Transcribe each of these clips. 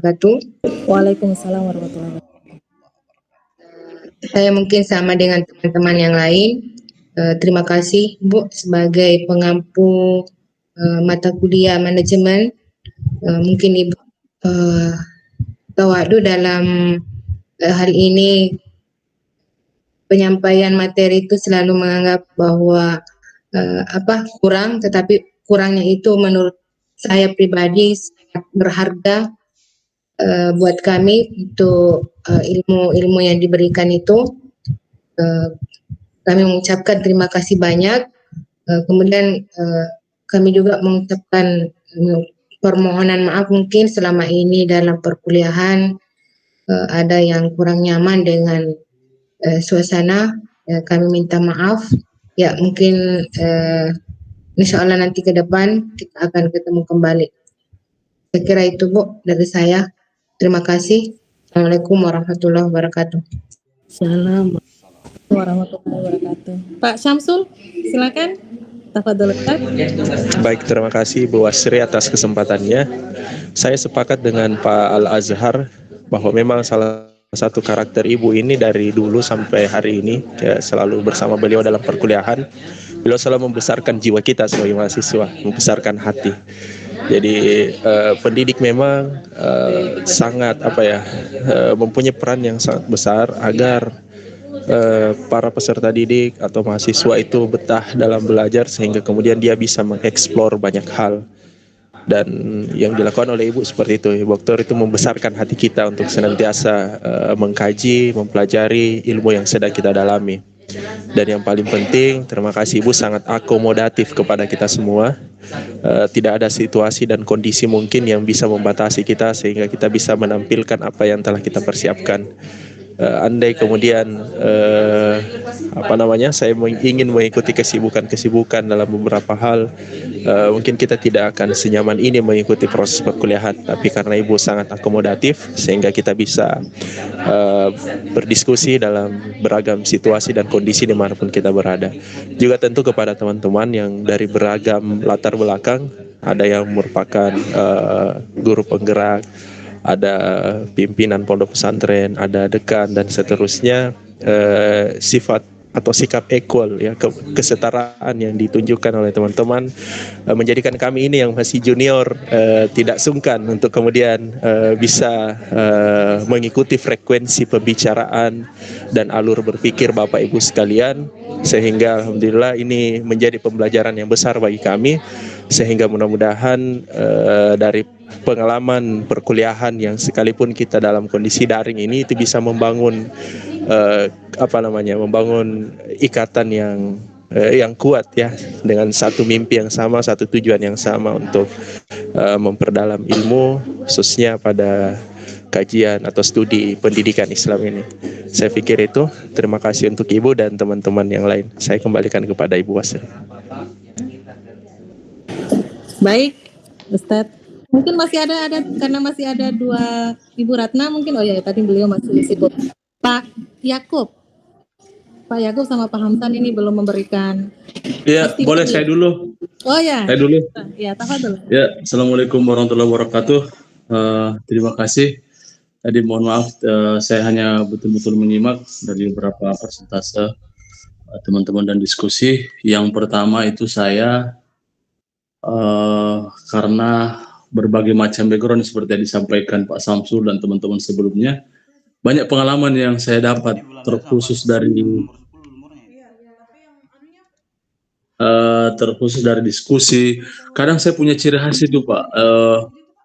wabarakatuh. Waalaikumsalam warahmatullahi wabarakatuh. Saya mungkin sama dengan teman-teman yang lain. Terima kasih Bu sebagai pengampu mata kuliah manajemen. Mungkin Ibu tawadu dalam hal ini, penyampaian materi itu selalu menganggap bahwa kurang, tetapi kurangnya itu menurut saya pribadi sangat berharga buat kami untuk ilmu-ilmu yang diberikan itu. Kami mengucapkan terima kasih banyak. Kemudian kami juga mengucapkan permohonan maaf mungkin selama ini dalam perkuliahan ada yang kurang nyaman dengan suasana. Kami minta maaf. Ya mungkin insya Allah nanti ke depan kita akan ketemu kembali. Saya kira itu Bu dari saya. Terima kasih. Assalamualaikum warahmatullahi wabarakatuh. Assalamualaikum warahmatullahi wabarakatuh. Pak Syamsul, silakan. Tafadhol Ustaz. Baik, terima kasih Bu Wasri atas kesempatannya. Saya sepakat dengan Pak Al-Azhar bahwa memang salah satu karakter Ibu ini dari dulu sampai hari ini selalu bersama beliau dalam perkuliahan. Beliau selalu membesarkan jiwa kita sebagai mahasiswa, membesarkan hati. Jadi pendidik memang sangat mempunyai peran yang sangat besar agar para peserta didik atau mahasiswa itu betah dalam belajar sehingga kemudian dia bisa mengeksplor banyak hal. Dan yang dilakukan oleh Ibu seperti itu, Ibu Aktor itu membesarkan hati kita untuk senantiasa mengkaji, mempelajari ilmu yang sedang kita dalami. Dan yang paling penting, terima kasih Ibu sangat akomodatif kepada kita semua. Tidak ada situasi dan kondisi mungkin yang bisa membatasi kita sehingga kita bisa menampilkan apa yang telah kita persiapkan. Andai kemudian saya ingin mengikuti kesibukan dalam beberapa hal, mungkin kita tidak akan senyaman ini mengikuti proses perkuliahan. Tapi karena Ibu sangat akomodatif sehingga kita bisa berdiskusi dalam beragam situasi dan kondisi dimanapun kita berada. Juga tentu kepada teman-teman yang dari beragam latar belakang, ada yang merupakan guru penggerak, ada pimpinan pondok pesantren, ada dekan dan seterusnya. Sifat atau sikap equal ya, kesetaraan yang ditunjukkan oleh teman-teman menjadikan kami ini yang masih junior tidak sungkan untuk kemudian bisa mengikuti frekuensi pembicaraan dan alur berpikir Bapak Ibu sekalian, sehingga alhamdulillah ini menjadi pembelajaran yang besar bagi kami, sehingga mudah-mudahan dari pengalaman perkuliahan yang sekalipun kita dalam kondisi daring ini itu bisa membangun membangun ikatan yang kuat ya, dengan satu mimpi yang sama, satu tujuan yang sama untuk memperdalam ilmu khususnya pada kajian atau studi pendidikan Islam ini. Saya pikir itu. Terima kasih untuk Ibu dan teman-teman yang lain. Saya kembalikan kepada Ibu Wasri. Baik, Ustadz. Mungkin masih ada karena masih ada dua Ibu Ratna mungkin. Oh ya, tadi beliau masih sibuk. Pak Yakub sama Pak Hamdan ini belum memberikan. Ya, boleh saya dulu. Oh ya. Saya dulu. Ya, tafadhol. Ya, Assalamualaikum warahmatullahi wabarakatuh. Terima kasih. Tadi mohon maaf, saya hanya betul-betul menyimak dari beberapa persentase teman-teman dan diskusi. Yang pertama itu saya karena berbagai macam background seperti yang disampaikan Pak Samsul dan teman-teman sebelumnya, banyak pengalaman yang saya dapat terkhusus dari diskusi. Kadang saya punya ciri khas itu Pak,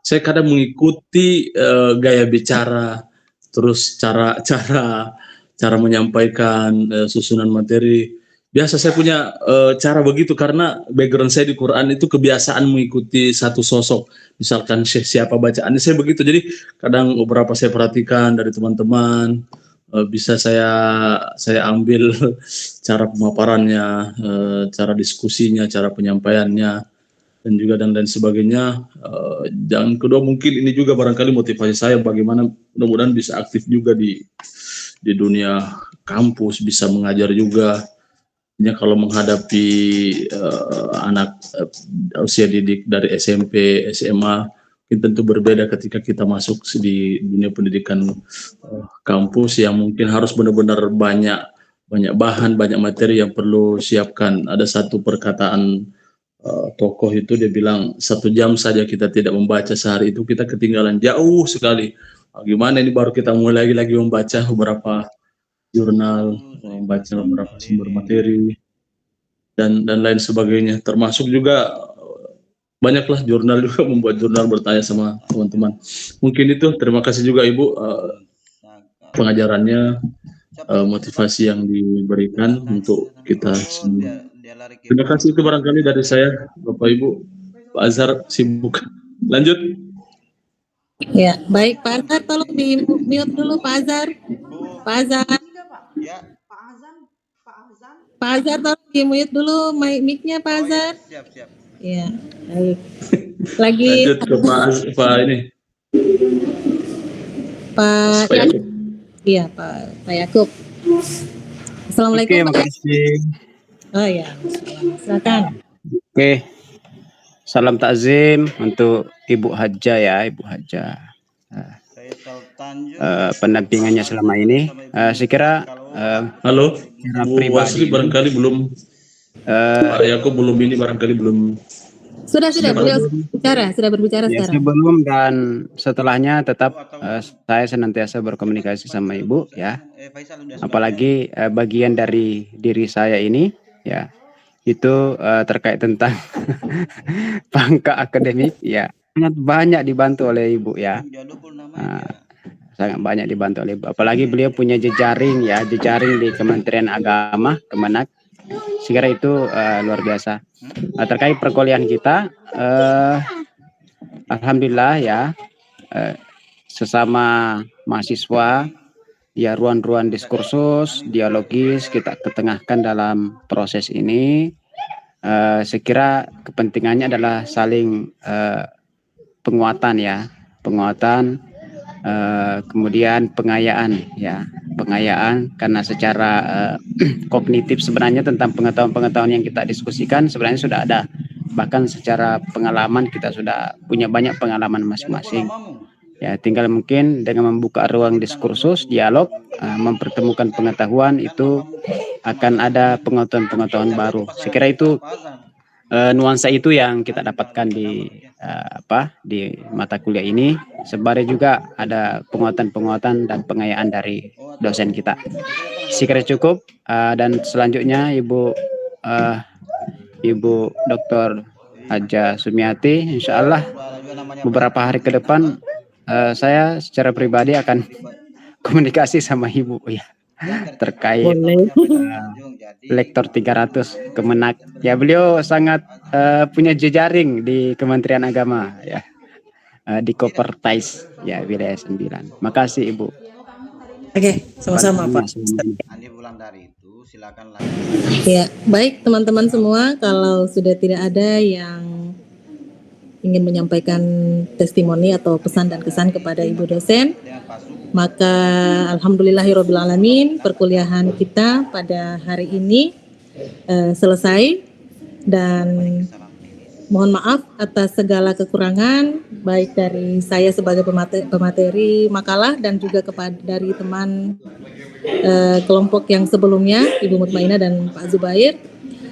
saya kadang mengikuti gaya bicara, terus cara menyampaikan susunan materi. Biasa saya punya cara begitu karena background saya di Quran itu kebiasaan mengikuti satu sosok. Misalkan Syekh siapa bacaannya saya begitu. Jadi kadang beberapa saya perhatikan dari teman-teman, bisa saya ambil cara pemaparannya, cara diskusinya, cara penyampaiannya, dan juga dan lain sebagainya. Dan kedua mungkin ini juga barangkali motivasi saya bagaimana mudah-mudahan bisa aktif juga di dunia kampus, bisa mengajar juga. Kalau menghadapi anak usia didik dari SMP, SMA, mungkin tentu berbeda ketika kita masuk di dunia pendidikan kampus yang mungkin harus benar-benar banyak bahan, banyak materi yang perlu siapkan. Ada satu perkataan tokoh itu, dia bilang 1 jam saja kita tidak membaca sehari itu kita ketinggalan jauh sekali. Gimana ini baru kita mulai lagi membaca beberapa jurnal, membaca beberapa sumber materi dan lain sebagainya. Termasuk juga banyaklah jurnal juga, membuat jurnal, bertanya sama teman-teman. Mungkin itu. Terima kasih juga Ibu pengajarannya, motivasi yang diberikan untuk kita semua. Terima kasih, itu barangkali dari saya, Bapak Ibu. Pak Azhar sibuk. Lanjut. Ya, baik Pak Azhar, tolong di mute dulu Pak Azhar. Pak Azhar. Pak Azhar tolong di mute dulu mic-nya Pak Azhar. Siap. Ya, baik. Lagi Lanjut ke Pak ini. Pak Yakub. Iya, Pak Yakub. Assalamualaikum. Oke, Pak. makasih. Oh ya, silakan. Oke. Salam takzim untuk Ibu Haja ya, Ibu Haja. Pendampingannya selama ini. Saya kira Halo, secara Bu Wasri pribadi barangkali belum, Pak Yakub belum ini, barangkali belum. Sudah beliau sudah berbicara ya, sekarang. sebelum dan setelahnya tetap saya senantiasa berkomunikasi sama Ibu ya. Apalagi bagian dari diri saya ini ya, itu terkait tentang pangkat akademik ya, sangat banyak dibantu oleh Ibu ya. Sangat banyak dibantu oleh Ibu. Apalagi beliau punya jejaring di Kementerian Agama, Kemenak. Saya kira itu luar biasa. Terkait perkuliahan kita, alhamdulillah ya, sesama mahasiswa ya, ruang-ruang diskursus, dialogis kita ketengahkan dalam proses ini. Saya kira kepentingannya adalah saling penguatan ya, kemudian pengayaan karena secara kognitif sebenarnya tentang pengetahuan yang kita diskusikan sebenarnya sudah ada, bahkan secara pengalaman kita sudah punya banyak pengalaman masing-masing ya, tinggal mungkin dengan membuka ruang diskursus, dialog, mempertemukan pengetahuan, itu akan ada pengetahuan baru. Saya kira itu nuansa itu yang kita dapatkan di mata kuliah ini. Sembari juga ada penguatan dan pengayaan dari dosen kita. Saya kira cukup, dan selanjutnya Ibu Dr. Haja Sumiati, insya Allah beberapa hari ke depan saya secara pribadi akan komunikasi sama Ibu ya, terkait Lektor 300 Kemenak ya. Beliau sangat punya jejaring di Kementerian Agama ya, di Kopertais ya, wilayah 9. Makasih Ibu. Oke, sama-sama Pak. Ya, baik teman-teman semua, kalau sudah tidak ada yang ingin menyampaikan testimoni atau pesan dan kesan kepada Ibu dosen, maka alhamdulillahirabbil alamin, perkuliahan kita pada hari ini selesai, dan mohon maaf atas segala kekurangan baik dari saya sebagai pemateri makalah dan juga dari teman kelompok yang sebelumnya, Ibu Mutmainah dan Pak Zubair.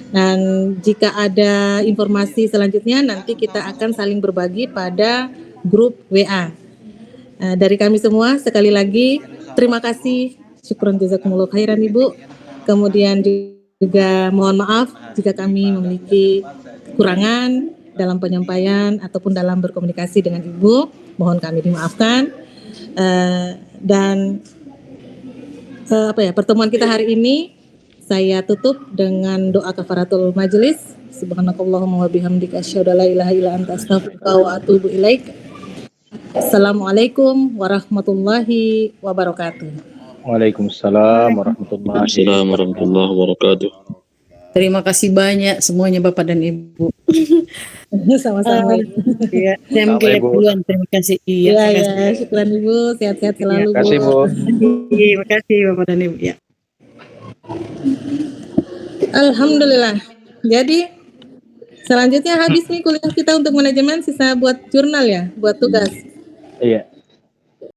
Dan jika ada informasi selanjutnya nanti kita akan saling berbagi pada grup WA. Dari kami semua sekali lagi terima kasih, syukron jazakumullah khairan Ibu. Kemudian juga mohon maaf jika kami memiliki kekurangan dalam penyampaian ataupun dalam berkomunikasi dengan Ibu, mohon kami dimaafkan. Pertemuan kita hari ini saya tutup dengan doa kafaratul majelis. Subhanakallahumma wa bihamdika asyhadu an la ilaha illa anta astaghfiruka wa atubu ilaik. Assalamualaikum warahmatullahi wabarakatuh. Waalaikumsalam warahmatullahi wabarakatuh. Terima kasih banyak semuanya Bapak dan Ibu. Sama-sama. Ya, saya mungkin duluan. Terima kasih. Iya, syukran Ibu, sehat-sehat selalu. Terima kasih Bu. Terima kasih Bapak dan Ibu ya. Alhamdulillah. Jadi Selanjutnya habis nih kuliah kita untuk manajemen, sisa buat jurnal ya, buat tugas. Iya.